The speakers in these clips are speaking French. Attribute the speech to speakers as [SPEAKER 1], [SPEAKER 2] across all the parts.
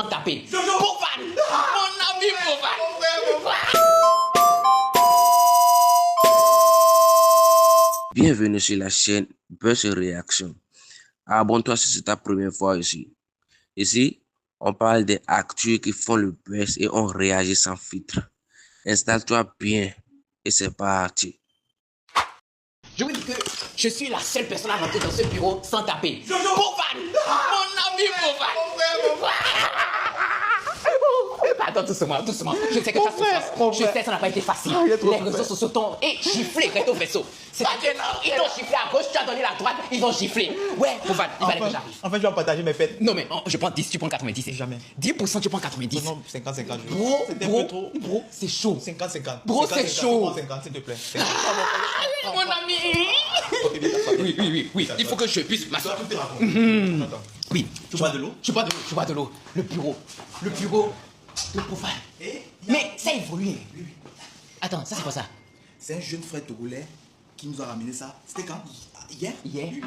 [SPEAKER 1] taper. Boufane, mon ami Boufane.
[SPEAKER 2] Bienvenue sur la chaîne Buzz Réaction. Abonne-toi si c'est ta première fois ici. Ici, on parle des actus qui font le buzz et on réagit sans filtre. Installe-toi bien et c'est parti.
[SPEAKER 1] Je vous dis que je suis la seule personne à rentrer dans ce bureau sans taper. Boufane, mon ami Boufane. Attends, doucement, doucement. Je sais que ça se Je sais que ça n'a pas été facile. Les réseaux sociaux t'ont giflé quand au vaisseau. C'est-à-dire, ils t'ont giflé à gauche, tu as donné la droite, ils ont giflé. Ouais, Boufane, il fallait que j'arrive.
[SPEAKER 3] En fait, je vais partager mes fêtes.
[SPEAKER 1] Non, mais je prends 10, tu prends 90.
[SPEAKER 3] Jamais.
[SPEAKER 1] 10%, tu prends 90.
[SPEAKER 3] Non, 50-50.
[SPEAKER 1] Bro, c'est chaud.
[SPEAKER 3] 50-50.
[SPEAKER 1] Bro, c'est chaud.
[SPEAKER 3] 50, s'il te plaît.
[SPEAKER 1] Mon ami. Oui. Il faut que je puisse m'asseoir. Oui.
[SPEAKER 3] Tu bois de l'eau?
[SPEAKER 1] Je bois de l'eau. Le bureau de Boufane. Mais ça évolue. Attends, ça c'est quoi ça?
[SPEAKER 3] C'est un jeune frère togolais qui nous a ramené ça. C'était quand? Hier?
[SPEAKER 1] Hier?
[SPEAKER 3] Oui.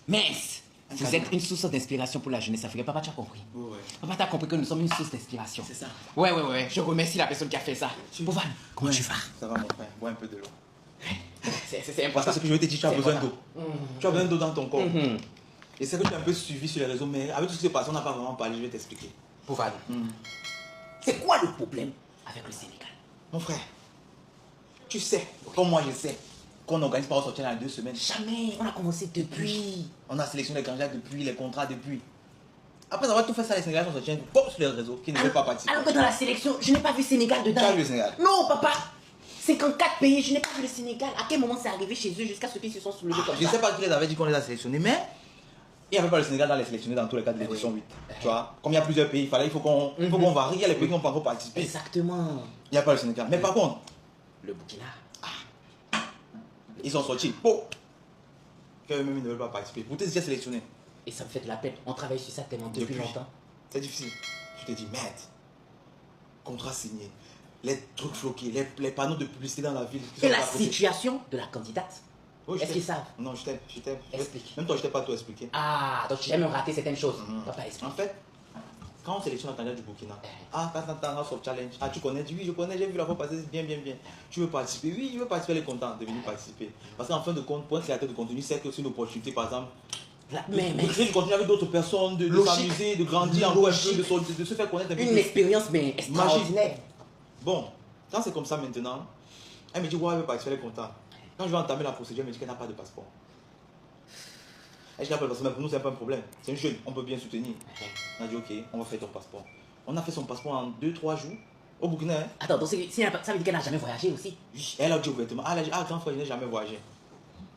[SPEAKER 1] Mince. Vous êtes une source d'inspiration pour la jeunesse africaine. Papa, tu as compris?
[SPEAKER 3] Ouais.
[SPEAKER 1] Papa, tu as compris que nous sommes une source d'inspiration.
[SPEAKER 3] C'est ça.
[SPEAKER 1] Ouais. Je remercie la personne qui a fait ça. Boufane, comment tu vas?
[SPEAKER 3] Ça va, mon frère. Bois un peu de l'eau.
[SPEAKER 1] C'est
[SPEAKER 3] Parce
[SPEAKER 1] important.
[SPEAKER 3] que ce que je vais te dire, tu as
[SPEAKER 1] C'est
[SPEAKER 3] besoin
[SPEAKER 1] important.
[SPEAKER 3] d'eau. Tu as besoin d'eau dans ton corps. Et c'est que tu as un peu suivi sur les réseaux, mais avec tout ce qui s'est passé, on n'a pas vraiment parlé. Je vais t'expliquer.
[SPEAKER 1] Boufane, c'est quoi le problème avec le Sénégal?
[SPEAKER 3] Mon frère, tu sais, comme moi je sais, qu'on organise pas au sortir dans 2 semaines.
[SPEAKER 1] Jamais. On a commencé depuis.
[SPEAKER 3] On a sélectionné les candidats depuis, les contrats depuis. Après avoir tout fait ça, les Sénégalais sont sortis sur les réseaux qui ne veulent pas participer.
[SPEAKER 1] Alors que dans la sélection, je n'ai pas vu Sénégal dedans.
[SPEAKER 3] Tu as vu le Sénégal?
[SPEAKER 1] Non, papa. 54 pays, je n'ai pas vu le Sénégal. À quel moment c'est arrivé chez eux jusqu'à ce qu'ils se sont soulevés comme
[SPEAKER 3] Je ne
[SPEAKER 1] ça?
[SPEAKER 3] sais pas qui les avait dit qu'on les a sélectionnés, mais il n'y avait pas le Sénégal dans les sélectionnés dans tous les cas de l'édition 8. Tu vois, comme il y a plusieurs pays, il faut qu'on varie. Il y a les pays qui n'ont pas encore participé.
[SPEAKER 1] Exactement.
[SPEAKER 3] Il n'y a pas le Sénégal. Mais par contre,
[SPEAKER 1] Le Burkina.
[SPEAKER 3] ils sont sortis. Bon, qu'eux-mêmes ne veulent pas participer. Pour te dire sélectionné,
[SPEAKER 1] Et ça me fait de la peine. On travaille sur ça tellement depuis longtemps.
[SPEAKER 3] c'est difficile. Tu te dis, merde, contrat signé, les trucs floqués, les panneaux de publicité dans la ville.
[SPEAKER 1] Et la situation de la candidate.
[SPEAKER 3] Oui,
[SPEAKER 1] Est-ce qu'ils savent?
[SPEAKER 3] Non, je t'aime.
[SPEAKER 1] Explique.
[SPEAKER 3] Même toi, je t'ai pas tout expliqué.
[SPEAKER 1] Ah, donc tu n'as même raté certaines choses. Papa,
[SPEAKER 3] En
[SPEAKER 1] explique.
[SPEAKER 3] fait, quand on sélectionne un candidat du Burkina, attends, sur challenge. Ah, tu connais? Oui, je connais, j'ai vu la fois passer, bien. Tu veux participer? Oui, je veux participer, elle est contente de venir participer. Parce qu'en fin de compte, pour un créateur de contenu, c'est que c'est une opportunité, par exemple, de créer du contenu avec d'autres personnes, de s'amuser, de grandir encore un peu, de se faire connaître un peu
[SPEAKER 1] Une
[SPEAKER 3] plus.
[SPEAKER 1] expérience, mais extraordinaire.
[SPEAKER 3] Bon, quand c'est comme ça maintenant, elle me dit, ouais, elle veut participer, elle est contente. Quand je vais entamer la procédure, elle me dit qu'elle n'a pas de passeport. Elle n'a pas de passeport, mais pour nous, c'est pas un problème. C'est une jeune, on peut bien soutenir. On a dit, ok, on va faire ton passeport. On a fait son passeport en 2-3 jours au Burkina. Hein.
[SPEAKER 1] Attends, donc ça veut dire qu'elle n'a jamais voyagé aussi?
[SPEAKER 3] Oui, elle a dit ouvertement, elle a dit, grand frère, je n'ai jamais voyagé.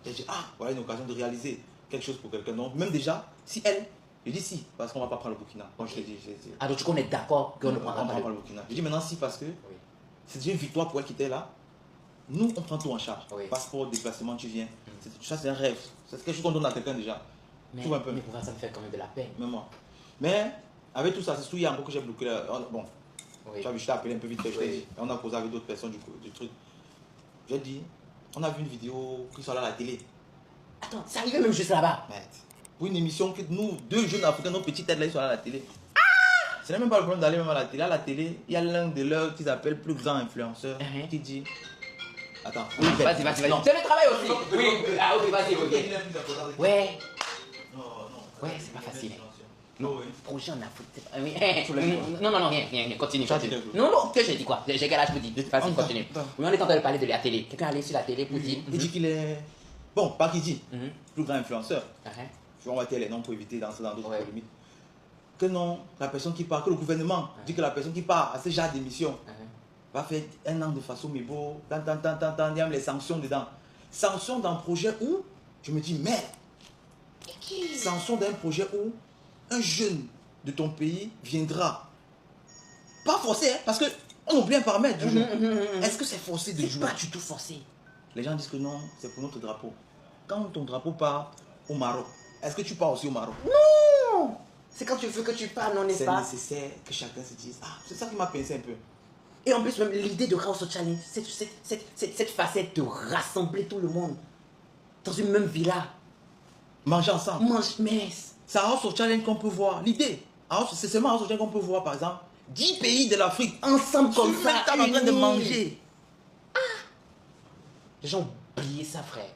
[SPEAKER 3] Elle a dit, voilà une occasion de réaliser quelque chose pour quelqu'un. Donc, même déjà, si elle, je dis si, parce qu'on ne va pas prendre le Burkina. Comme je t'ai dit,
[SPEAKER 1] Ah, donc tu connais d'accord qu'on ne prendra pas
[SPEAKER 3] le Burkina. Je dis maintenant si, parce que c'est déjà une victoire pour elle qui était là. Nous, on prend tout en charge.
[SPEAKER 1] Oui.
[SPEAKER 3] Passeport, déplacement, tu viens. Ça, c'est un rêve. C'est quelque chose qu'on donne à quelqu'un déjà.
[SPEAKER 1] Mais,
[SPEAKER 3] Tu vois un peu.
[SPEAKER 1] mais pour ça me fait quand même de la peine.
[SPEAKER 3] Même moi. Mais, avec tout ça, c'est surtout hier encore que j'ai bloqué. Bon,
[SPEAKER 1] Oui.
[SPEAKER 3] tu as vu, je t'ai appelé un peu vite fait, je t'ai dit. Et on a causé avec d'autres personnes du truc. J'ai dit, on a vu une vidéo qui sont là à la télé.
[SPEAKER 1] Attends, c'est arrivé même juste là-bas.
[SPEAKER 3] Merde. Pour une émission que nous, 2 jeunes Africains, nos petites têtes là, ils sont là à la télé. Ce n'est même pas le problème d'aller même à la télé. À la télé, il y a l'un de leurs qu'ils appellent plus grands influenceurs qui dit. Attends,
[SPEAKER 1] Vas-y.
[SPEAKER 3] Non.
[SPEAKER 1] C'est le travail aussi. Oui, ah ok, vas-y, ok. Ouais.
[SPEAKER 3] Non.
[SPEAKER 1] Ouais, c'est pas facile.
[SPEAKER 3] Non, oui.
[SPEAKER 1] Projet en Afrique, c'est pas... Oui. Non, rien, continue.
[SPEAKER 3] Tu as dit quelque chose.
[SPEAKER 1] Non, que j'ai dit quoi? J'ai quel âge pour dire? Vas-y, continue.
[SPEAKER 3] Attends.
[SPEAKER 1] Oui, on est en train de parler de la télé. Quelqu'un est allé sur la télé pour dire...
[SPEAKER 3] Il dit qu'il est. Bon, pas qu'il dit. Plus grand influenceur. On va taire les noms pour éviter d'entrer dans d'autres polémiques. Que non, la personne qui part, que le gouvernement dit que la personne qui part à ce genre d'émission va faire 1 an de façon Mibo, il y a les sanctions dedans. Sanctions d'un projet où, je me dis, merde, sanctions d'un projet où un jeune de ton pays viendra. Pas forcé, hein, parce qu'on oublie un paramètre du jour. Est-ce que c'est forcé de jouer?
[SPEAKER 1] Pas du tout forcé.
[SPEAKER 3] Les gens disent que non, c'est pour notre drapeau. Quand ton drapeau part au Maroc, est-ce que tu pars aussi au Maroc?
[SPEAKER 1] Non! C'est quand tu veux que tu parles, non, n'est-ce pas?
[SPEAKER 3] C'est nécessaire que chacun se dise, c'est ça qui m'a pensé un peu.
[SPEAKER 1] Et en plus, même l'idée de House of Challenge, cette facette de rassembler tout le monde dans une même villa.
[SPEAKER 3] Manger ensemble.
[SPEAKER 1] Mange, mais...
[SPEAKER 3] C'est House of Challenge qu'on peut voir. L'idée. Alors, c'est seulement en qu'on peut voir, par exemple, 10 pays de l'Afrique
[SPEAKER 1] ensemble comme ça,
[SPEAKER 3] en train de manger.
[SPEAKER 1] Les gens ont oublié ça, frère.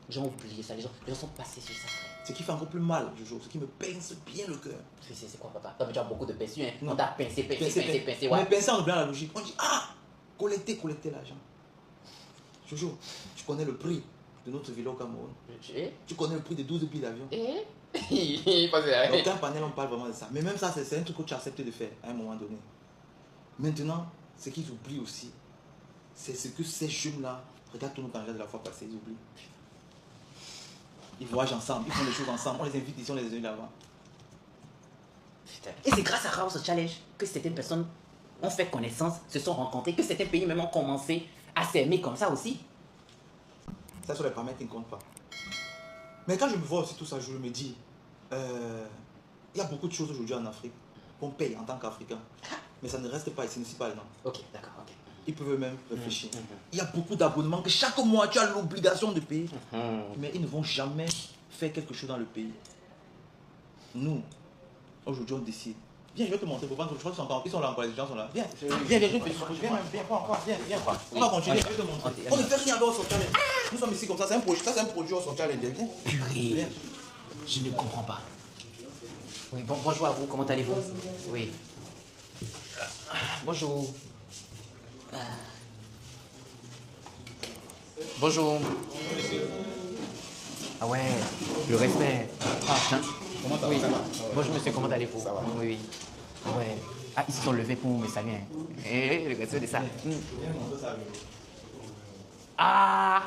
[SPEAKER 1] Les gens ont oublié ça. Les gens sont passés sur ça, frère.
[SPEAKER 3] Ce qui fait encore plus mal, Jojo, ce qui me pince bien le cœur.
[SPEAKER 1] C'est quoi, papa? Toi, tu as beaucoup de pinceaux, hein?
[SPEAKER 3] Non.
[SPEAKER 1] On t'a pincé,
[SPEAKER 3] Ouais.
[SPEAKER 1] ouais.
[SPEAKER 3] Mais pincer en oubliant la logique. On dit, ah, collecter l'argent. Jojo, tu connais le prix de notre villa au Cameroun? Tu connais le prix de 12 billets d'avion? Dans aucun panel, on parle vraiment de ça. Mais même ça, c'est un truc que tu acceptes de faire à un moment donné. Maintenant, ce qu'ils oublient aussi, c'est ce que ces jeunes-là, regarde tous nos candidats de la fois passée, ils oublient. Ils voyagent ensemble, ils font des choses ensemble, on les invite ici, on les invite là-bas.
[SPEAKER 1] Et c'est grâce à House Challenge que certaines personnes ont fait connaissance, se sont rencontrées, que certains pays même ont commencé à s'aimer comme ça aussi.
[SPEAKER 3] Ça, sur les paramètres qui ne comptent pas. Mais quand je me vois aussi tout ça, je me dis, il y a beaucoup de choses aujourd'hui en Afrique qu'on paye en tant qu'Africain. Mais ça ne reste pas ici, pas non.
[SPEAKER 1] Ok, d'accord, ok.
[SPEAKER 3] Ils peuvent même réfléchir. Il y a beaucoup d'abonnements que chaque mois tu as l'obligation de payer. Mais ils ne vont jamais faire quelque chose dans le pays. Nous, aujourd'hui, on décide. Viens, je vais te montrer. Je crois qu'ils sont là encore, les gens sont là. Viens, viens, on va continuer, je vais te montrer. On ne fait rien avec son challenge. Nous sommes ici comme ça, c'est un produit au son challenge. Viens.
[SPEAKER 1] Purée, je ne comprends pas. Oui, bonjour à vous, comment allez-vous? Oui. Bonjour. Bonjour. Ah ouais, le respect. Ah, tiens.
[SPEAKER 3] Comment ça va?
[SPEAKER 1] Oui. Bonjour monsieur, comment allez-vous? Ça va. Oui. Ouais. Ah, ils se sont levés pour me saluer. Eh, le respect de ça. Ah.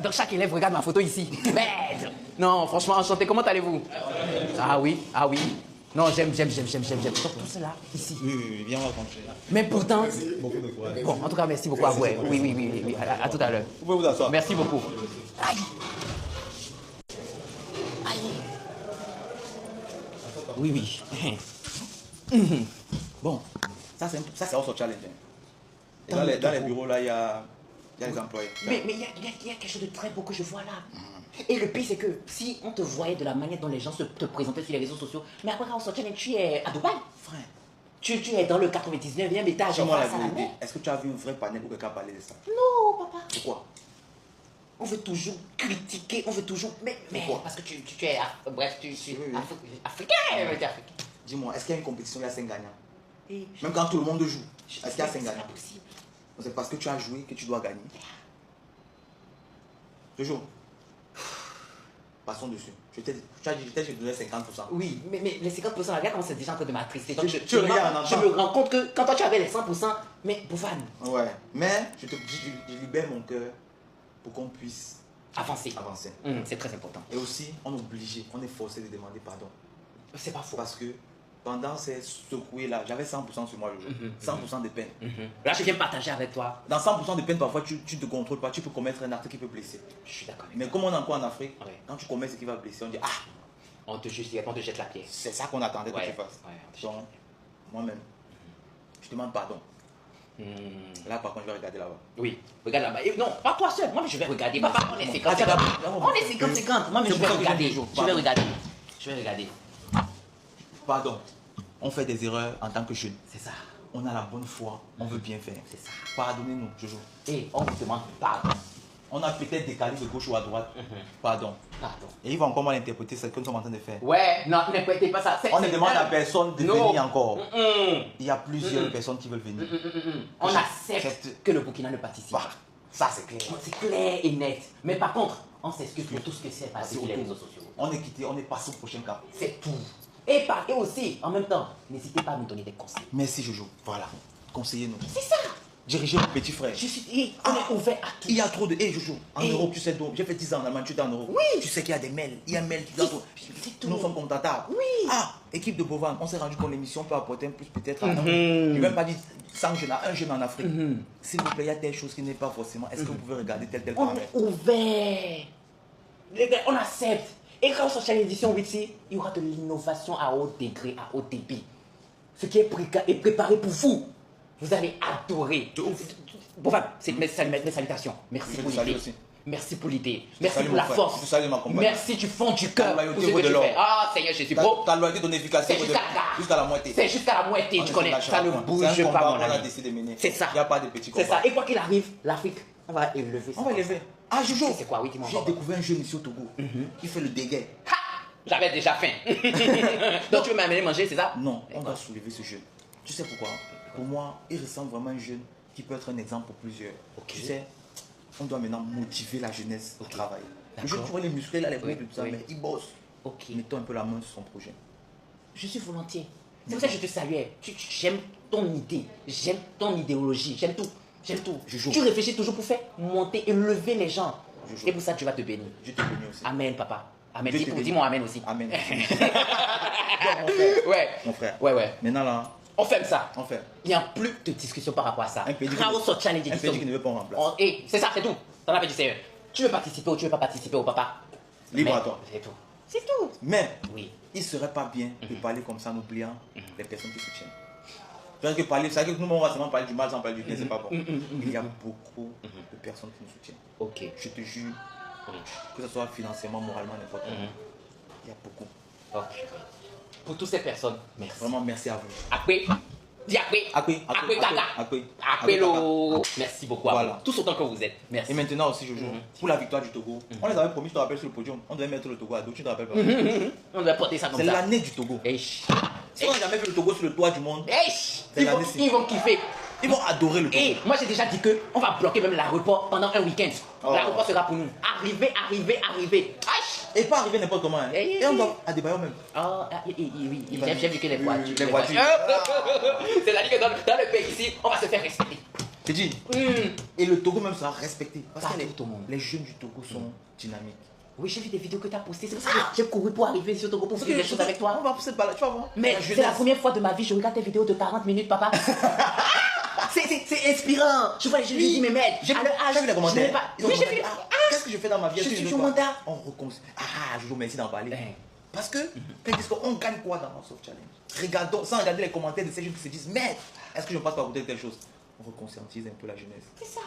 [SPEAKER 1] Donc chaque élève regarde ma photo ici. Merde. Non, franchement, enchanté. Comment allez-vous? Ah oui, ah oui. Non, j'aime. Tout cela ici.
[SPEAKER 3] Oui, viens, on va continuer.
[SPEAKER 1] Mais pourtant.
[SPEAKER 3] Beaucoup de courage.
[SPEAKER 1] Bon, en tout cas, merci beaucoup à vous. Oui. À tout à l'heure.
[SPEAKER 3] Vous pouvez vous asseoir.
[SPEAKER 1] Merci beaucoup. Aïe. Oui.
[SPEAKER 3] Bon, ça c'est autre challenge. Et dans les bureaux là, il y a les employés.
[SPEAKER 1] Mais il y a quelque chose de très beau que je vois là. Et le pire, c'est que si on te voyait de la manière dont les gens te présentaient sur les réseaux sociaux, mais après, on sortait, tu es à Dubaï.
[SPEAKER 3] Frère,
[SPEAKER 1] tu es dans le 99e étage.
[SPEAKER 3] dis-moi la vérité. Est-ce que tu as vu un vrai panel où quelqu'un parlait de ça?
[SPEAKER 1] Non, papa.
[SPEAKER 3] Pourquoi?
[SPEAKER 1] On veut toujours critiquer, on veut toujours. Mais
[SPEAKER 3] pourquoi?
[SPEAKER 1] parce que tu es. Bref, tu es
[SPEAKER 3] Oui.
[SPEAKER 1] africain.
[SPEAKER 3] Dis-moi, est-ce qu'il y a une compétition, il y a 5 gagnants?
[SPEAKER 1] Et
[SPEAKER 3] Même quand tout le monde joue, est-ce qu'il y a 5
[SPEAKER 1] c'est
[SPEAKER 3] gagnants?
[SPEAKER 1] pas possible.
[SPEAKER 3] C'est parce que tu as joué que tu dois gagner. Toujours. Passons dessus. Tu as dit que je te donnais 50%.
[SPEAKER 1] Oui, mais les 50%, regarde comment c'est déjà en train de m'attrister. Donc,
[SPEAKER 3] Tu regardes en
[SPEAKER 1] je me rends compte que quand toi tu avais les 100%, mais Boufane,
[SPEAKER 3] Ouais, mais je libère mon cœur pour qu'on puisse
[SPEAKER 1] avancer. C'est très important.
[SPEAKER 3] Et aussi, on est obligé, on est forcé de demander pardon.
[SPEAKER 1] C'est pas faux.
[SPEAKER 3] Parce que pendant ces secouées-là, j'avais 100% sur moi le jour. 100% de peine.
[SPEAKER 1] Là, je viens partager avec toi.
[SPEAKER 3] Dans 100% de peine, parfois, tu ne te contrôles pas, tu peux commettre un acte qui peut blesser.
[SPEAKER 1] Je suis d'accord.
[SPEAKER 3] Mais comme on est encore en Afrique,
[SPEAKER 1] Ouais.
[SPEAKER 3] quand tu commets ce qui va blesser, on dit ah,
[SPEAKER 1] On te juge direct, on te jette la pierre.
[SPEAKER 3] c'est ça qu'on attendait que tu fasses. Donc, moi-même, je demande pardon. Là, par contre, je vais regarder là-bas.
[SPEAKER 1] Oui, regarde là-bas. Et non, pas toi seul. Moi, mais je vais regarder. Papa, on est 50.
[SPEAKER 3] Ah,
[SPEAKER 1] On est 50-50. Moi, mais je vais regarder. Je vais regarder.
[SPEAKER 3] Pardon. On fait des erreurs en tant que jeunes.
[SPEAKER 1] C'est ça.
[SPEAKER 3] On a la bonne foi, on veut bien faire.
[SPEAKER 1] C'est ça.
[SPEAKER 3] Pardonnez-nous, Jojo.
[SPEAKER 1] Et on vous demande pardon.
[SPEAKER 3] On a peut-être décalé de gauche ou à droite. Pardon.
[SPEAKER 1] Pardon.
[SPEAKER 3] Et il va encore mal interpréter ce que nous sommes en train de faire.
[SPEAKER 1] Ouais, non, n'importez pas ça.
[SPEAKER 3] On ne demande à personne de venir encore.
[SPEAKER 1] Mm-mm.
[SPEAKER 3] Il y a plusieurs personnes qui veulent venir.
[SPEAKER 1] On accepte que le Burkina ne participe
[SPEAKER 3] Bah,
[SPEAKER 1] pas.
[SPEAKER 3] ça c'est clair.
[SPEAKER 1] C'est clair et net. Mais par contre, on s'excuse pour tout ce que c'est passé sur les
[SPEAKER 3] autour.
[SPEAKER 1] réseaux sociaux.
[SPEAKER 3] On est quitté, on est passé au prochain cap.
[SPEAKER 1] C'est tout. Et aussi, en même temps, n'hésitez pas à nous donner des conseils.
[SPEAKER 3] Merci Jojo. Voilà. Conseillez-nous.
[SPEAKER 1] C'est ça.
[SPEAKER 3] Dirigez mon petit frère.
[SPEAKER 1] On est ouvert à tout.
[SPEAKER 3] Il y a trop de. Hé Jojo, en Europe, tu sais donc. J'ai fait 10 ans en Allemagne, tu es en Europe.
[SPEAKER 1] Oui.
[SPEAKER 3] Tu sais qu'il y a des mails. Il y a un mail qui doit.
[SPEAKER 1] C'est tout.
[SPEAKER 3] Nous sommes contactables.
[SPEAKER 1] Oui.
[SPEAKER 3] Ah, équipe de Bovan, on s'est rendu compte que l'émission peut apporter un plus peut-être à. Je ne vais même pas dire 100 jeunes, à un jeune en Afrique. S'il vous plaît, il y a telle chose qui n'est pas forcément. Est-ce que vous pouvez regarder tel
[SPEAKER 1] On
[SPEAKER 3] paramètre?
[SPEAKER 1] est ouvert. Les gars, on accepte. Et quand on sort chaque édition Wixi, il y aura de l'innovation à haut degré, à haut débit. Ce qui est préparé pour vous. Vous allez adorer.
[SPEAKER 3] De ouf.
[SPEAKER 1] Bon, enfin, mes salutations. Merci
[SPEAKER 3] Je
[SPEAKER 1] pour
[SPEAKER 3] te salue
[SPEAKER 1] l'idée.
[SPEAKER 3] aussi.
[SPEAKER 1] Merci pour l'idée. Merci
[SPEAKER 3] Salut,
[SPEAKER 1] pour
[SPEAKER 3] mon
[SPEAKER 1] la
[SPEAKER 3] frère.
[SPEAKER 1] force.
[SPEAKER 3] Je salue ma compagne.
[SPEAKER 1] Merci du fond du cœur
[SPEAKER 3] Ta
[SPEAKER 1] pour
[SPEAKER 3] loyauté
[SPEAKER 1] ce que
[SPEAKER 3] vaut de
[SPEAKER 1] tu
[SPEAKER 3] l'or.
[SPEAKER 1] fais. Ah, Seigneur Jésus, bro.
[SPEAKER 3] Ta loyauté, ton efficacité
[SPEAKER 1] C'est
[SPEAKER 3] vaut
[SPEAKER 1] jusqu'à
[SPEAKER 3] la moitié.
[SPEAKER 1] C'est jusqu'à la moitié,
[SPEAKER 3] On
[SPEAKER 1] tu
[SPEAKER 3] ne
[SPEAKER 1] connais.
[SPEAKER 3] lâchera
[SPEAKER 1] Ça ne
[SPEAKER 3] point.
[SPEAKER 1] bouge
[SPEAKER 3] C'est un
[SPEAKER 1] pas,
[SPEAKER 3] combat
[SPEAKER 1] mon
[SPEAKER 3] qu'on a
[SPEAKER 1] ami.
[SPEAKER 3] décidé de mener.
[SPEAKER 1] C'est ça.
[SPEAKER 3] Il n'y a pas de petits
[SPEAKER 1] C'est
[SPEAKER 3] combats.
[SPEAKER 1] ça. Et quoi qu'il arrive, l'Afrique, on va élever ça.
[SPEAKER 3] On va élever. Ah, Jojo.
[SPEAKER 1] C'est quoi, oui, dis-moi.
[SPEAKER 3] J'ai découvert un jeune ici au Togo qui fait le dégât.
[SPEAKER 1] Ha! J'avais déjà faim. Donc tu veux m'amener manger, c'est ça?
[SPEAKER 3] Non, on doit soulever ce jeune. Tu sais pourquoi? Pour moi, il ressemble vraiment à un jeune qui peut être un exemple pour plusieurs. Tu sais, on doit maintenant motiver la jeunesse au travail. Le jeune, tu vois les musclés là, les bruits, tout ça, mais il bosse. Mettons un peu la main sur son projet.
[SPEAKER 1] Je suis volontiers. C'est pour ça que je te saluais. J'aime ton idée, j'aime ton idéologie, j'aime tout. J'aime tout. Tu réfléchis toujours pour faire monter, élever les gens. Et pour ça, tu vas te bénir.
[SPEAKER 3] Je te bénis aussi.
[SPEAKER 1] Amen, papa. Amen. Dis-moi amen aussi.
[SPEAKER 3] Amen.
[SPEAKER 1] Ouais.
[SPEAKER 3] Mon frère.
[SPEAKER 1] Ouais.
[SPEAKER 3] Maintenant là,
[SPEAKER 1] on ferme ça.
[SPEAKER 3] on fait.
[SPEAKER 1] Il n'y a plus de discussion par rapport à ça.
[SPEAKER 3] Un pays qui ne veut pas en remplacer.
[SPEAKER 1] C'est ça, c'est tout. T'en as fait du sérieux. Tu veux participer ou tu veux pas participer au papa?
[SPEAKER 3] Libre à toi.
[SPEAKER 1] C'est tout. C'est tout.
[SPEAKER 3] Mais,
[SPEAKER 1] oui,
[SPEAKER 3] il ne serait pas bien de parler comme ça en oubliant les personnes qui soutiennent. Tu vois que parler, c'est vrai que nous, on va seulement parler du mal sans parler du bien, c'est pas bon. Il y a beaucoup de personnes qui nous soutiennent.
[SPEAKER 1] Ok.
[SPEAKER 3] Je te jure, que ce soit financièrement, moralement, n'importe quoi. Il y a beaucoup.
[SPEAKER 1] Ok. Pour toutes ces personnes, merci.
[SPEAKER 3] Vraiment, merci à vous.
[SPEAKER 1] Après, dis après. Après, Gaga. Après, l'eau. Merci beaucoup à
[SPEAKER 3] Voilà.
[SPEAKER 1] vous. Tous autant que vous êtes. Merci.
[SPEAKER 3] Et maintenant aussi, Jojo, pour la victoire du Togo, on les avait promis, je te rappelle, sur le podium, on devait mettre le Togo à dos, tu te rappelles pas?
[SPEAKER 1] On doit porter ça comme
[SPEAKER 3] C'est
[SPEAKER 1] ça.
[SPEAKER 3] l'année du Togo. Si on n'a jamais vu le Togo sur le toit du monde,
[SPEAKER 1] Ils vont kiffer.
[SPEAKER 3] ils vont adorer le Togo.
[SPEAKER 1] Et moi j'ai déjà dit que on va bloquer même l'aéroport pendant un week-end. L'aéroport sera pour nous. Arriver.
[SPEAKER 3] Et pas arriver n'importe comment. Hein. Et on va à Débaillon même.
[SPEAKER 1] Oui, j'ai vu que les voitures.
[SPEAKER 3] Les voitures.
[SPEAKER 1] C'est-à-dire que dans le pays ici, on va se faire respecter.
[SPEAKER 3] Je dis. Et le Togo même sera respecté. Parce que
[SPEAKER 1] tout le monde.
[SPEAKER 3] les jeunes du Togo sont dynamiques.
[SPEAKER 1] Oui, j'ai vu des vidéos que tu as postées. C'est pour ça que j'ai couru pour arriver sur Togo pour faire des choses avec toi.
[SPEAKER 3] On va pousser par là, tu vas voir.
[SPEAKER 1] Mais c'est la première fois de ma vie que je regarde tes vidéos de 40 minutes, papa. C'est inspirant. Je vois les jeunes, je dis, mais merde,
[SPEAKER 3] j'ai vu les commentaires.
[SPEAKER 1] J'ai vu.
[SPEAKER 3] Qu'est-ce que je fais dans ma vie?
[SPEAKER 1] Je suis toujours mandat.
[SPEAKER 3] On recommence. Ah, Jojo, merci d'en parler. Parce que, on gagne quoi dans notre soft challenge? Regardons, sans regarder les commentaires de ces jeunes qui se disent, merde, est-ce que je passe par côté de telle chose? On reconscientise un peu la jeunesse.
[SPEAKER 1] C'est ça.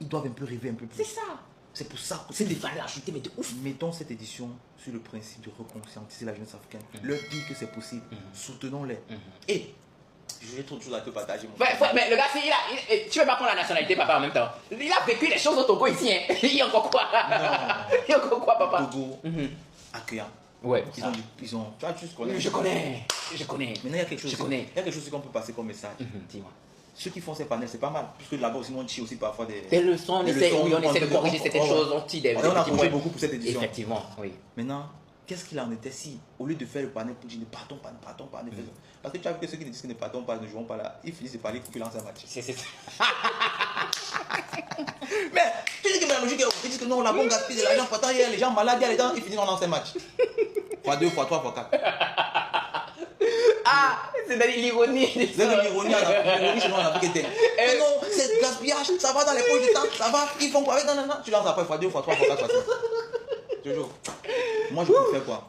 [SPEAKER 3] Ils doivent un peu rêver un peu plus.
[SPEAKER 1] C'est ça.
[SPEAKER 3] C'est pour ça que
[SPEAKER 1] c'est des valeurs ajoutées, mais de ouf.
[SPEAKER 3] Mettons cette édition sur le principe de reconscientiser la jeunesse africaine. Leur dire que c'est possible. Soutenons-les. Et j'ai trop de choses à te partager.
[SPEAKER 1] Mais le gars, tu veux pas prendre la nationalité, papa, en même temps. Il a vécu des choses au Togo ici. Hein. Il y a encore quoi? Il y a encore quoi, papa?
[SPEAKER 3] Togo, accueillant.
[SPEAKER 1] Ouais.
[SPEAKER 3] Ils ont. Tu vois, tu connais.
[SPEAKER 1] Je connais.
[SPEAKER 3] Maintenant, il y a quelque chose. Il y a quelque chose qu'on peut passer comme message.
[SPEAKER 1] Dis-moi.
[SPEAKER 3] Ceux qui font ces panels, c'est pas mal. Puisque là-bas aussi, on tire aussi parfois
[SPEAKER 1] des leçons. On essaie de corriger certaines choses. On tire des.
[SPEAKER 3] On a compris beaucoup pour cette édition.
[SPEAKER 1] Effectivement, oui.
[SPEAKER 3] Maintenant, qu'est-ce qu'il en était si, au lieu de faire le panel pour dire ne partons pas, parce que tu as vu que ceux qui disent que ne partons pas, ne jouons pas là, ils finissent de parler pour qu'ils lancent un match. Mais tu dis que la logique est, ils disent que non, on a bon gaspillé de l'argent, pourtant il y a les gens malades, il y a les gens, ils finissent en lancer un match. Fois 2, fois 3, fois 4.
[SPEAKER 1] Ah, c'est de l'ironie.
[SPEAKER 3] C'est de l'ironie chez nous en Afrique. Mais non, c'est gaspillage, ça va dans les poches de temps, ça va, ils font quoi avec non, tu lances après fois 2, fois 3, fois 4, fois 5. Toujours. Moi je préfère quoi?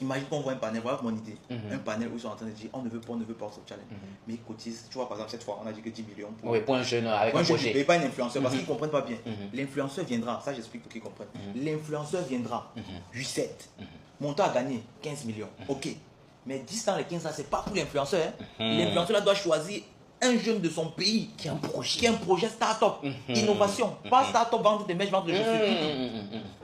[SPEAKER 3] Imagine qu'on voit un panel, voilà mon idée. Un panel où ils sont en train de dire on ne veut pas ce challenge. Mais ils cotisent, tu vois par exemple cette fois on a dit que 10 millions
[SPEAKER 1] pour un jeune avec un projet.
[SPEAKER 3] Je ne paye pas un influenceur parce qu'ils ne comprennent pas bien. L'influenceur viendra, ça j'explique pour qu'ils comprennent. L'influenceur viendra, 8-7. Montant à gagner 15 millions. Ok. Mais 10 dans les 15 ans, c'est pas pour l'influenceur. L'influenceur là doit choisir un jeune de son pays qui a un projet start-up, innovation. Pas start-up, vendre des mèches, vendre des chaussures.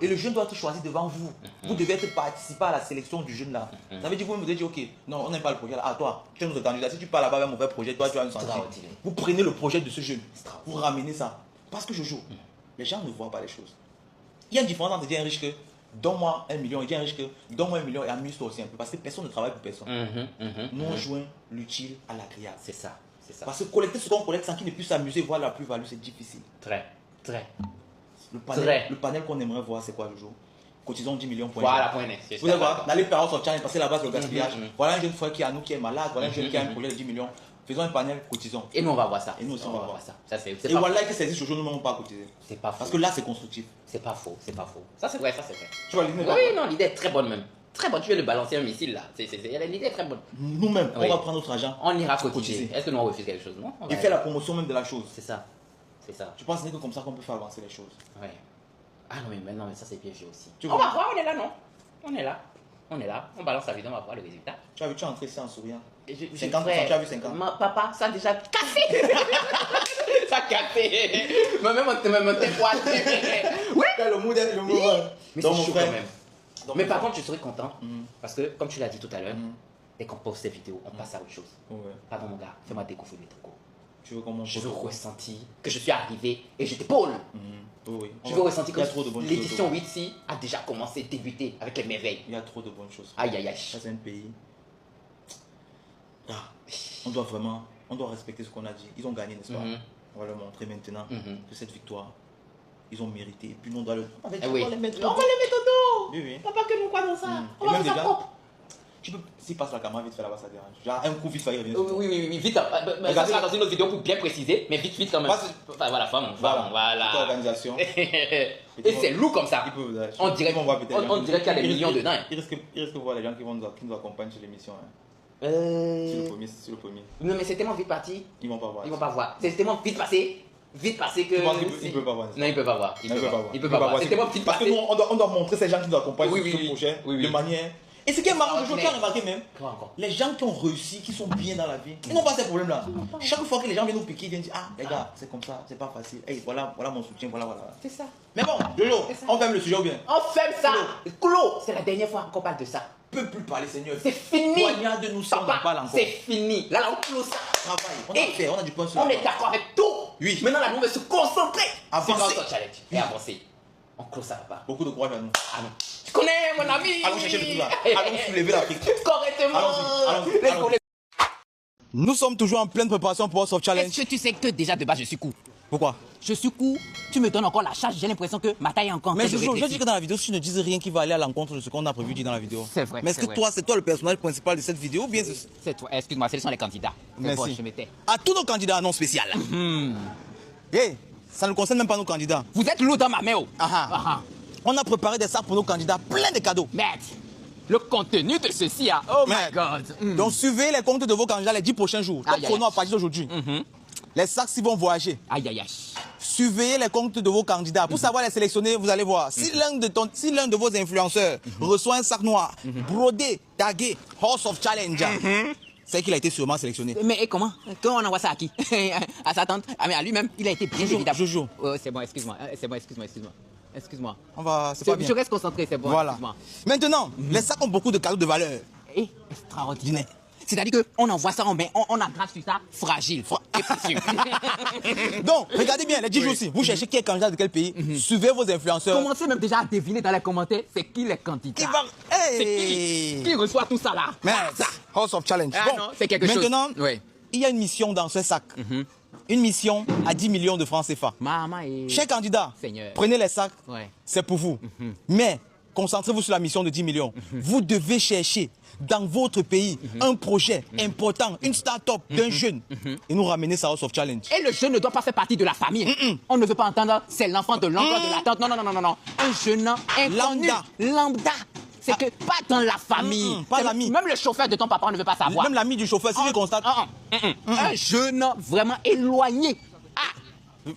[SPEAKER 3] Et le jeune doit être choisi devant vous. Vous devez être participant à la sélection du jeune là. Ça veut dire que vous me dites, ok, non, on n'aime pas le projet là. Ah, toi, tu es notre candidat. Si tu parles là-bas avec un mauvais projet, toi, tu as une santé. Vous prenez le projet de ce jeune. Vous ramenez ça. Parce que je joue. Les gens ne voient pas les choses. Il y a une différence entre dire un riche que donne-moi 1 million, il dit un riche que donne-moi 1 million et amuse-toi aussi un peu. Parce que personne ne travaille pour personne. Nous, on joint l'utile à l'agréable.
[SPEAKER 1] C'est ça.
[SPEAKER 3] Parce que collecter ce qu'on collecte sans qu'il ne puisse s'amuser, voir la plus-value, c'est difficile.
[SPEAKER 1] Très.
[SPEAKER 3] Le panel qu'on aimerait voir, c'est quoi le jour? Cotisons 10 millions.
[SPEAKER 1] Voilà, point net.
[SPEAKER 3] Vous allez voir, d'aller faire son challenge, passer là-bas sur le gaspillage. Voilà un jeune frère qui est à nous, qui est malade. Voilà un jeune qui a un projet de 10 millions. Faisons un panel, cotisons.
[SPEAKER 1] Et nous, on va voir ça.
[SPEAKER 3] Et nous aussi, on va voir
[SPEAKER 1] ça. Ça
[SPEAKER 3] et voilà que ça existe aujourd'hui, nous ne pas cotiser.
[SPEAKER 1] C'est pas faux.
[SPEAKER 3] Parce que là, c'est constructif.
[SPEAKER 1] C'est pas faux. Ça, c'est vrai.
[SPEAKER 3] Tu vois, l'idée.
[SPEAKER 1] Oui, non, l'idée est très bonne même. Très bonne. Tu veux le balancer un missile là. L'idée est très bonne.
[SPEAKER 3] Nous-mêmes, on va prendre notre argent.
[SPEAKER 1] On ira cotiser. Est-ce que nous, on refuse quelque chose? Non.
[SPEAKER 3] Et faire la promotion même de la chose.
[SPEAKER 1] C'est ça.
[SPEAKER 3] Je pense que c'est comme ça qu'on peut faire avancer les choses.
[SPEAKER 1] Ouais. Ah non, mais maintenant, ça c'est bien vieux aussi.
[SPEAKER 3] Tu
[SPEAKER 1] On
[SPEAKER 3] vois?
[SPEAKER 1] va voir, on est là, non? On est là. On est là. On balance la vidéo, on va voir le résultat.
[SPEAKER 3] Tu as vu, tu es entré ici en souriant.
[SPEAKER 1] 50%,
[SPEAKER 3] tu as vu 50.
[SPEAKER 1] Papa, ça a déjà cassé. Ça a cassé. Même on t'est pointé. Oui.
[SPEAKER 3] Le mood est le mood.
[SPEAKER 1] Mais
[SPEAKER 3] Donc,
[SPEAKER 1] c'est
[SPEAKER 3] mon
[SPEAKER 1] chaud
[SPEAKER 3] frère.
[SPEAKER 1] quand même.
[SPEAKER 3] Donc,
[SPEAKER 1] Mais
[SPEAKER 3] mon
[SPEAKER 1] par
[SPEAKER 3] frère.
[SPEAKER 1] contre, je serais content. Parce que, comme tu l'as dit tout à l'heure, dès qu'on poste ces vidéos, on passe à autre chose.
[SPEAKER 3] Ouais.
[SPEAKER 1] Pardon, mon gars, fais-moi découvrir mes trucs.
[SPEAKER 3] Tu veux comment
[SPEAKER 1] Je veux ressentir que je suis arrivé et je t'épaule.
[SPEAKER 3] Oui.
[SPEAKER 1] Je veux ressentir
[SPEAKER 3] Il y a trop de
[SPEAKER 1] que
[SPEAKER 3] bonnes
[SPEAKER 1] l'édition
[SPEAKER 3] choses.
[SPEAKER 1] 8 a déjà commencé, débuté avec les merveilles.
[SPEAKER 3] Il y a trop de bonnes choses.
[SPEAKER 1] Aïe, aïe, aïe.
[SPEAKER 3] Ça, c'est un pays. Ah, on doit respecter ce qu'on a dit. Ils ont gagné, n'est-ce pas? On va leur montrer maintenant que cette victoire, ils ont mérité. Et puis nous, on doit le.
[SPEAKER 1] On va les
[SPEAKER 3] on
[SPEAKER 1] mettre au dos.
[SPEAKER 3] Oui, oui.
[SPEAKER 1] Papa, que nous croit dans ça. On
[SPEAKER 3] Et
[SPEAKER 1] va
[SPEAKER 3] même
[SPEAKER 1] faire ça
[SPEAKER 3] déjà,
[SPEAKER 1] propre.
[SPEAKER 3] tu peux, s'il passe la caméra vite fait là-bas, ça dérange. Genre un coup vite fait, il revient.
[SPEAKER 1] Oui, vite. Ça sera dans une autre vidéo pour bien préciser, mais vite quand même. Enfin, voilà, femme, voilà.
[SPEAKER 3] Toute organisation.
[SPEAKER 1] Et c'est lourd comme ça. On dirait qu'il y a des millions dedans.
[SPEAKER 3] Il risque de voir les gens qui nous accompagnent sur l'émission. C'est le premier.
[SPEAKER 1] Non, mais c'est tellement vite parti.
[SPEAKER 3] Ils vont pas voir.
[SPEAKER 1] Ils vont pas voir. C'est tellement vite passé que.
[SPEAKER 3] Tu penses qu'ils peuvent pas voir?
[SPEAKER 1] Non, ils peuvent pas voir.
[SPEAKER 3] Ils peuvent pas voir.
[SPEAKER 1] C'est tellement vite
[SPEAKER 3] Parce que
[SPEAKER 1] passé.
[SPEAKER 3] nous, on doit montrer ces gens qui nous accompagnent
[SPEAKER 1] Oui,
[SPEAKER 3] sur
[SPEAKER 1] oui,
[SPEAKER 3] ce projet
[SPEAKER 1] oui.
[SPEAKER 3] de manière. Et ce qui est marrant, tu as remarqué même,
[SPEAKER 1] Quoi encore?
[SPEAKER 3] les gens qui ont réussi, qui sont bien dans la vie, ils n'ont pas ces problèmes-là. Chaque fois que les gens viennent nous piquer, ils viennent dire ah, les gars, c'est comme ça, c'est pas facile. Hey, voilà mon soutien, voilà.
[SPEAKER 1] C'est ça.
[SPEAKER 3] Mais bon, Jojo, on ferme le sujet ou bien?
[SPEAKER 1] On ferme ça. Clos. C'est la dernière fois qu'on parle de ça.
[SPEAKER 3] On peut plus parler, Seigneur.
[SPEAKER 1] C'est fini.
[SPEAKER 3] Poignard de nous, ça, on en parle
[SPEAKER 1] Papa,
[SPEAKER 3] encore.
[SPEAKER 1] c'est fini. Là, on clôt ça.
[SPEAKER 3] Travail, on a
[SPEAKER 1] Et
[SPEAKER 3] fait, on a du point sur
[SPEAKER 1] On
[SPEAKER 3] la
[SPEAKER 1] est
[SPEAKER 3] table.
[SPEAKER 1] d'accord avec tout.
[SPEAKER 3] Oui.
[SPEAKER 1] Maintenant, là, nous, on va se concentrer.
[SPEAKER 3] Avancer.
[SPEAKER 1] C'est notre challenge. Et avancer. On clôt ça, papa.
[SPEAKER 3] Beaucoup de courage à nous.
[SPEAKER 1] Ah non. Tu connais, mon ami.
[SPEAKER 3] Allons chercher le tout là. Allons soulever l'Afrique.
[SPEAKER 1] Correctement.
[SPEAKER 3] Allons-y.
[SPEAKER 1] Let's go.
[SPEAKER 3] Nous sommes toujours en pleine préparation pour Soft Challenge.
[SPEAKER 1] Est-ce que tu sais que déjà de base, je suis court?
[SPEAKER 3] Pourquoi?
[SPEAKER 1] Je suis court. Tu me donnes encore la charge. J'ai l'impression que ma taille est encore.
[SPEAKER 3] Mais Jojo, je dis que dans la vidéo, si tu ne dises rien qui va aller à l'encontre de ce qu'on a prévu de dire dans la vidéo.
[SPEAKER 1] C'est vrai,
[SPEAKER 3] Mais est-ce
[SPEAKER 1] c'est
[SPEAKER 3] que
[SPEAKER 1] vrai.
[SPEAKER 3] c'est toi le personnage principal de cette vidéo ou bien c'est...
[SPEAKER 1] C'est toi. Excuse-moi, ce sont les candidats.
[SPEAKER 3] Merci.
[SPEAKER 1] Bon, je m'étais.
[SPEAKER 3] À tous nos candidats, non spécial. Hey, ça ne concerne même pas nos candidats.
[SPEAKER 1] Vous êtes lourd dans ma main. Oh.
[SPEAKER 3] On a préparé des sacs pour nos candidats, plein de cadeaux.
[SPEAKER 1] Merde. Le contenu de ceci, oh my
[SPEAKER 3] Merde.
[SPEAKER 1] God.
[SPEAKER 3] Donc suivez les comptes de vos candidats les 10 prochains jours. Top
[SPEAKER 1] Aïe, aïe,
[SPEAKER 3] chrono à
[SPEAKER 1] aïe.
[SPEAKER 3] partir d'aujourd'hui. Les sacs s'ils vont voyager.
[SPEAKER 1] Aïe, aïe, aïe.
[SPEAKER 3] Surveillez les comptes de vos candidats. Pour savoir les sélectionner, vous allez voir. Si l'un de vos influenceurs reçoit un sac noir, brodé, tagué, Horse of Challenge, c'est qu'il a été sûrement sélectionné.
[SPEAKER 1] Mais et comment on envoie ça à qui? À sa tante? Ah, mais à lui-même, il a été bien évidemment.
[SPEAKER 3] Jojo.
[SPEAKER 1] Oh, c'est bon, excuse-moi. Excuse-moi.
[SPEAKER 3] C'est pas bien.
[SPEAKER 1] Je reste concentré, c'est bon.
[SPEAKER 3] Voilà.
[SPEAKER 1] Excuse-moi.
[SPEAKER 3] Maintenant, les sacs ont beaucoup de cadeaux de valeur.
[SPEAKER 1] Et extraordinaire. C'est-à-dire qu'on envoie ça en main, on aggrave sur ça, fragile et précieux.
[SPEAKER 3] Donc, regardez bien, les 10 jours aussi. Vous cherchez qui est candidat de quel pays. Suivez vos influenceurs.
[SPEAKER 1] Commencez même déjà à deviner dans les commentaires, c'est qui les candidats.
[SPEAKER 3] Qui va...
[SPEAKER 1] C'est
[SPEAKER 3] Hey.
[SPEAKER 1] qui reçoit tout ça là?
[SPEAKER 3] Merde, House of Challenge.
[SPEAKER 1] Ah non, c'est quelque chose.
[SPEAKER 3] Maintenant,
[SPEAKER 1] Oui.
[SPEAKER 3] il y a une mission dans ce sac. Une mission à 10 millions de francs CFA.
[SPEAKER 1] Maman et...
[SPEAKER 3] Chers candidats,
[SPEAKER 1] Seigneur.
[SPEAKER 3] prenez les sacs,
[SPEAKER 1] Ouais.
[SPEAKER 3] c'est pour vous. Mais concentrez-vous sur la mission de 10 millions. Vous devez chercher dans votre pays un projet important, une start-up d'un jeune et nous ramener ça au House of Challenge.
[SPEAKER 1] Et le jeune ne doit pas faire partie de la famille. On ne veut pas entendre, c'est l'enfant de l'oncle de la tante. Non. Un jeune inconnu. Lambda. C'est que pas dans la famille.
[SPEAKER 3] Pas l'ami.
[SPEAKER 1] Même le chauffeur de ton papa, on ne veut pas savoir.
[SPEAKER 3] Même l'ami du chauffeur, si tu constates.
[SPEAKER 1] Un jeune vraiment éloigné.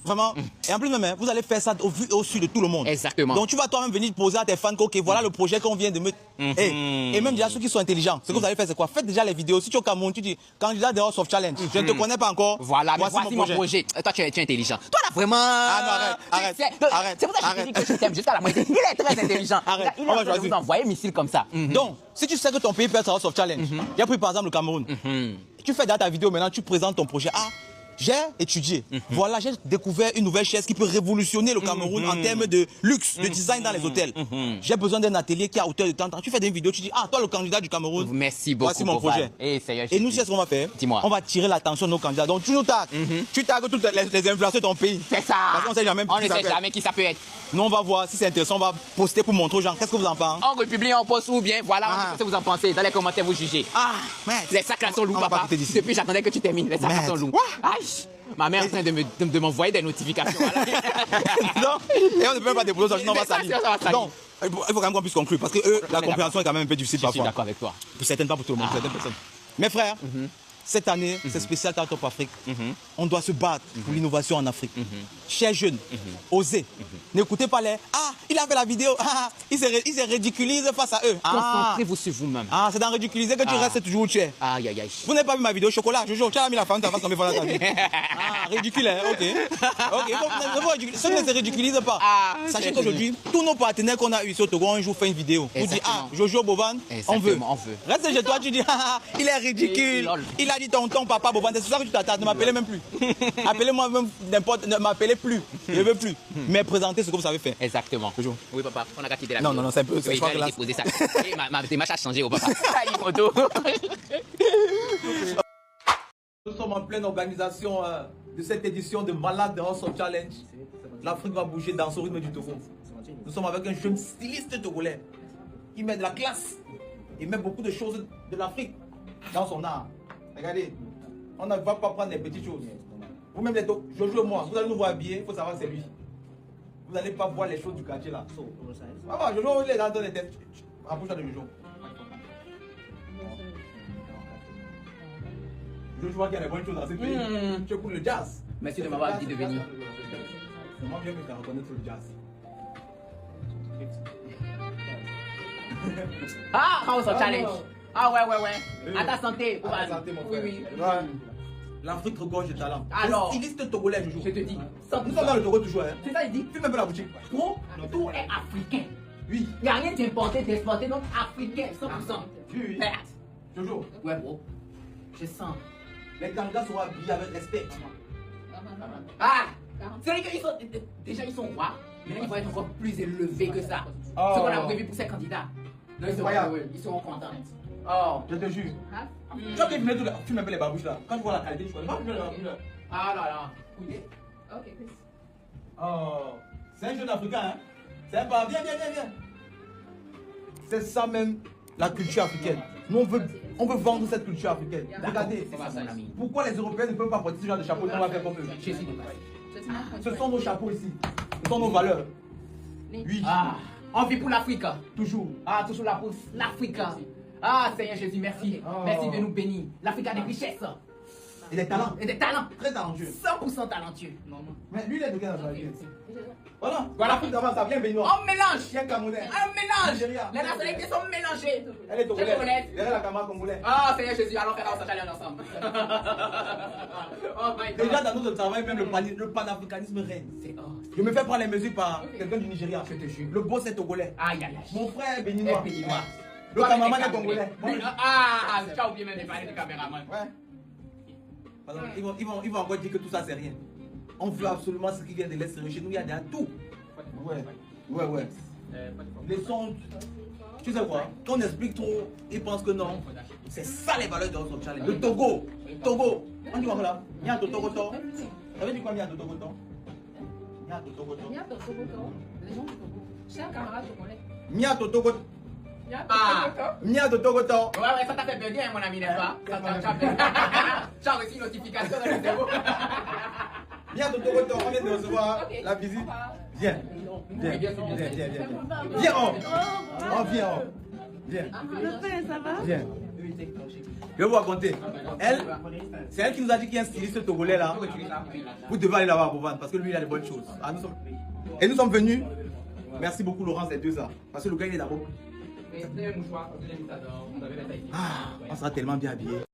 [SPEAKER 3] Vraiment. Et en plus même, vous allez faire ça au vu et au su de tout le monde.
[SPEAKER 1] Exactement.
[SPEAKER 3] Donc tu vas toi-même venir poser à tes fans que ok, voilà le projet qu'on vient de mettre. Et même déjà ceux qui sont intelligents, ce que vous allez faire c'est quoi? Faites déjà les vidéos. Si tu es au Cameroun, tu dis candidat de House of Challenge. Je ne te connais pas encore.
[SPEAKER 1] Voilà, mais voici mon projet. Toi, tu es intelligent. Toi, là, vraiment...
[SPEAKER 3] Ah non, arrête.
[SPEAKER 1] C'est pour ça que je te dis que je t'aime jusqu'à la moitié. Il est très intelligent.
[SPEAKER 3] Arrête,
[SPEAKER 1] Il est
[SPEAKER 3] on
[SPEAKER 1] en
[SPEAKER 3] va
[SPEAKER 1] train de
[SPEAKER 3] choisir.
[SPEAKER 1] vous envoyer missile comme ça.
[SPEAKER 3] Donc, si tu sais que ton pays peut être House of Challenge, il y a pris par exemple le Cameroun. Tu fais dans ta vidéo maintenant, tu présentes ton projet. Ah, j'ai étudié. Voilà, j'ai découvert une nouvelle chaise qui peut révolutionner le Cameroun en termes de luxe, de design dans les hôtels. J'ai besoin d'un atelier qui est à hauteur de temps. Tu fais des vidéos, tu dis, ah, toi le candidat du Cameroun.
[SPEAKER 1] Merci beaucoup.
[SPEAKER 3] Voici mon projet. Et nous, c'est ce qu'on va faire.
[SPEAKER 1] Dis-moi.
[SPEAKER 3] On va tirer l'attention de nos candidats. Donc, tu nous tagues. Tu tagues toutes les influenceurs de ton pays.
[SPEAKER 1] C'est ça.
[SPEAKER 3] Parce qu'on sait jamais
[SPEAKER 1] On
[SPEAKER 3] qui
[SPEAKER 1] ne
[SPEAKER 3] ça
[SPEAKER 1] sait
[SPEAKER 3] peut être.
[SPEAKER 1] jamais qui ça peut être.
[SPEAKER 3] Nous, on va voir si c'est intéressant. On va poster pour montrer aux gens. Qu'est-ce que vous en pensez?
[SPEAKER 1] On republie, on poste ou bien. Voilà, on dit ce que vous en pensez. Dans les commentaires, vous jugez.
[SPEAKER 3] Ah, merde.
[SPEAKER 1] Les sacs là sont lourds,
[SPEAKER 3] On va pas
[SPEAKER 1] papa.
[SPEAKER 3] quitter d'ici.
[SPEAKER 1] Depuis, j'attendais que tu termines. Les sacs là
[SPEAKER 3] Merde.
[SPEAKER 1] sont lourds. Aïe. Ma mère est en train de m'envoyer des notifications. Voilà.
[SPEAKER 3] Non, et on ne peut même pas déposer ça, sinon on va
[SPEAKER 1] Mais ça,
[SPEAKER 3] salir.
[SPEAKER 1] ça va salir.
[SPEAKER 3] Donc, il faut quand même qu'on puisse conclure parce que eux, la compréhension est quand même un peu difficile
[SPEAKER 1] Je suis
[SPEAKER 3] parfois.
[SPEAKER 1] d'accord avec toi.
[SPEAKER 3] Pour certaines, pas pour tout le monde, pour certaines personnes. Mes frères, cette année, c'est spécial Startup Afrique. On doit se battre pour l'innovation en Afrique. Chers jeunes, osez. N'écoutez pas les... Ah, il a fait la vidéo. Ah, il se ridiculise face à eux.
[SPEAKER 1] Concentrez-vous sur vous-même.
[SPEAKER 3] Ah, c'est dans ridiculiser que tu restes toujours où tu es.
[SPEAKER 1] Aïe, aïe, aïe.
[SPEAKER 3] Vous n'avez pas vu ma vidéo chocolat, Jojo, tu as mis la femme, tu as fait combien de fois dans ta vie? Ah, ridicule, hein, ok. Ok, ceux qui ne se ridiculisent pas. Sachez qu'aujourd'hui, tous nos partenaires qu'on a eu ici au Togo, un jour fait une vidéo. Vous dites, ah, Jojo Boban, on veut. Reste chez toi, tu dis, ah, il est ridicule. Il a dit tonton, papa Boban, c'est ça que tu t'attardes, ne m'appelez même plus. Appelez-moi même n'importe, ne m'appelez plus. Je ne veux plus. Mais présentez ce que vous savez faire.
[SPEAKER 1] Exactement.
[SPEAKER 3] Jojo.
[SPEAKER 1] Oui, papa, on a qu'à quitter la
[SPEAKER 3] Non,
[SPEAKER 1] vidéo.
[SPEAKER 3] non, non, c'est un peu.
[SPEAKER 1] Oui, je vais déposer ça. Et ma démarche a changé, oh papa. Il photo.
[SPEAKER 3] Nous sommes en pleine organisation de cette édition de Malade de Hustle Challenge. L'Afrique va bouger dans ce rythme du Togo. Nous sommes avec un jeune styliste togolais qui met de la classe et met beaucoup de choses de l'Afrique dans son art. Regardez, on ne va pas prendre les petites choses. Vous-même, Jojo et moi, vous allez nous voir habillés, il faut savoir que c'est lui. Vous n'allez pas voir les choses du quartier là. Ah, Jojo, il est dans les têtes. Rapproche-toi de Jojo. Je vois qu'il y a des bonnes choses dans ce pays. Tu écoutes le jazz.
[SPEAKER 1] Merci de m'avoir dit de venir.
[SPEAKER 3] C'est moi bien que tu as reconnu sur le jazz.
[SPEAKER 1] Ah, Hustle Challenge. Ah ouais. À ta santé.
[SPEAKER 3] À ta santé, mon frère.
[SPEAKER 1] Oui.
[SPEAKER 3] L'Afrique regorge de talent.
[SPEAKER 1] Alors,
[SPEAKER 3] styliste togolais, Jojo.
[SPEAKER 1] je te dis.
[SPEAKER 3] Nous sommes dans le Togo toujours. Hein.
[SPEAKER 1] C'est ça, il dit.
[SPEAKER 3] Fume un peu la boutique.
[SPEAKER 1] Tout est africain.
[SPEAKER 3] Oui.
[SPEAKER 1] Il n'y a rien d'importé, d'exporté, donc africain, 100%.
[SPEAKER 3] Oui. Jojo.
[SPEAKER 1] Ouais, bro. Je sens.
[SPEAKER 3] Les candidats seront habillés avec respect.
[SPEAKER 1] Ah! C'est vrai qu'ils sont. Déjà, ils sont rois. Maintenant, ils vont être encore plus élevés que ça.
[SPEAKER 3] Oh.
[SPEAKER 1] Ce qu'on a prévu pour ces candidats. Donc, ils seront contents. Oh!
[SPEAKER 3] Je te jure. Tu vois qu'ils venaient tout là. Tu m'appelles les babouches là. Quand tu vois la qualité, tu connais pas.
[SPEAKER 1] Ah là là.
[SPEAKER 4] Ok, please.
[SPEAKER 3] Oh. C'est un jeune africain, hein. C'est un pas. Viens. C'est ça même la culture africaine. Nous, on veut vendre cette culture africaine. Regardez. Pourquoi les Européens ne peuvent pas porter ce genre de chapeau? On va faire comme eux. Ce sont nos chapeaux ici. Ce sont nos valeurs. Oui.
[SPEAKER 1] Ah! On vit pour l'Afrique.
[SPEAKER 3] Toujours.
[SPEAKER 1] Ah, toujours là pour l'Afrique. Ah, Seigneur Jésus, merci.
[SPEAKER 3] Oh.
[SPEAKER 1] Merci de nous bénir. L'Afrique a des richesses.
[SPEAKER 3] Et des talents.
[SPEAKER 1] Et des talents.
[SPEAKER 3] Très talentueux.
[SPEAKER 1] 100% talentueux.
[SPEAKER 3] Mais lui, il est de quelle nationalité? Voilà. L'Afrique d'avant, ça vient béninois.
[SPEAKER 1] On mélange.
[SPEAKER 3] Chien camerounais.
[SPEAKER 1] Un mélange.
[SPEAKER 3] Nigeria.
[SPEAKER 1] Les nationalités sont mélangées.
[SPEAKER 3] Elle est togolaise. Derrière la camarade congolais.
[SPEAKER 1] Ah, Seigneur Jésus, allons faire un challenge ensemble. Oh my God.
[SPEAKER 3] Déjà dans notre travail, même le panafricanisme règne. Je me fais prendre les mesures par quelqu'un du Nigeria.
[SPEAKER 1] Je te jure.
[SPEAKER 3] Le boss est togolais.
[SPEAKER 1] Aïe, aïe, aïe.
[SPEAKER 3] Mon frère est béninois.
[SPEAKER 1] Béninois.
[SPEAKER 3] Le cameraman est congolais.
[SPEAKER 1] Ah, tu as oublié même de parler du caméraman.
[SPEAKER 3] Ouais. Parce qu'ils vont encore dire que tout ça c'est rien. On veut absolument ce qui vient de l'extérieur. Chez nous, il y a de tout. Ouais. Les sons. Tu sais quoi? Quand on explique trop, ils pensent que non. C'est ça les valeurs de notre challenge. Le Togo. On dit quoi là? Il y a un Togo. Ça veut dire quoi, il y a un Togo? Il y a un Togo.
[SPEAKER 4] Les gens du Togo. C'est un camarade togolais.
[SPEAKER 3] Mia Togo. Mia Togo.
[SPEAKER 1] Ouais, ça t'a fait bien, mon ami, n'est-ce pas? Tu as reçu une notification dans le cerveau.
[SPEAKER 3] Mia Togo, on vient de recevoir la visite. Viens. Viens.
[SPEAKER 4] Le père, ça va?
[SPEAKER 3] Viens. Je vais vous raconter. C'est elle qui nous a dit qu'il y a un styliste togolais là. Vous devez aller là-bas pour vendre parce que lui il a des bonnes choses. Et nous sommes venus. Merci beaucoup Laurence des deux ça. Parce que le gars il est d'abord. On sera tellement bien habillé.